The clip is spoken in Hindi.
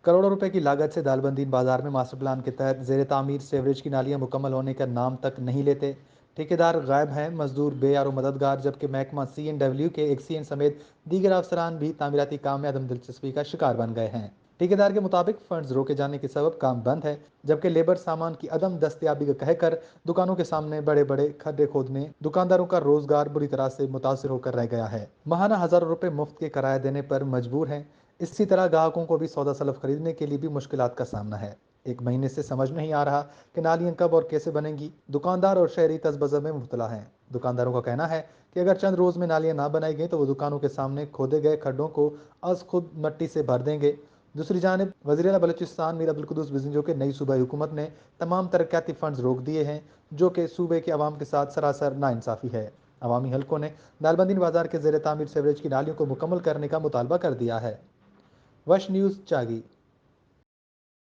करोड़ों रुपए की लागत से दालबंदीन बाजार में मास्टर प्लान के तहत जेर तामीर सेवरेज की नालियां मुकम्मल होने का नाम तक नहीं लेते। ठेकेदार गायब हैं, मजदूर बेयार मददगार, जबकि महकमा CNW के एक CN समेत दीगर अफसरान भी तामीराती काम में अदम दिलचस्पी का शिकार बन गए हैं। ठेकेदार के मुताबिक फंड्स रोके जाने के सबब काम बंद है, जबकि लेबर सामान की अदम दस्तयाबी का कहकर दुकानों के सामने बड़े बड़े खड्डे खोदने दुकानदारों का रोजगार बुरी तरह से मुतासर होकर रह गया है। महाना हजारों रुपए मुफ्त के किराया देने पर मजबूर हैं। इसी तरह ग्राहकों को भी सौदा सलफ खरीदने के लिए भी मुश्किलात का सामना है। एक महीने से समझ नहीं आ रहा कि नालियां कब और कैसे बनेंगी। दुकानदार और शहरी तजबज़ब में मुब्तला हैं। दुकानदारों का कहना है कि अगर चंद रोज में नालियां ना बनाई गई तो वो दुकानों के सामने खोदे गए खड्डों को अज खुद मिट्टी से भर देंगे। दूसरी जानब वज़ीर आला बलूचिस्तान मीर अब्दुल कुद्दूस बिजनजो के नई सूबाई हुकूमत ने तमाम तरक्याती फंड्स रोक दिए हैं, जो कि सूबे के अवाम के साथ सरासर नाइंसाफ़ी है। अवामी हल्कों ने दालबंदीन बाजार के जेर तामीर सेवरेज की नालियों को मुकम्मल करने का मुतालबा कर दिया है। वश न्यूज़ चागी।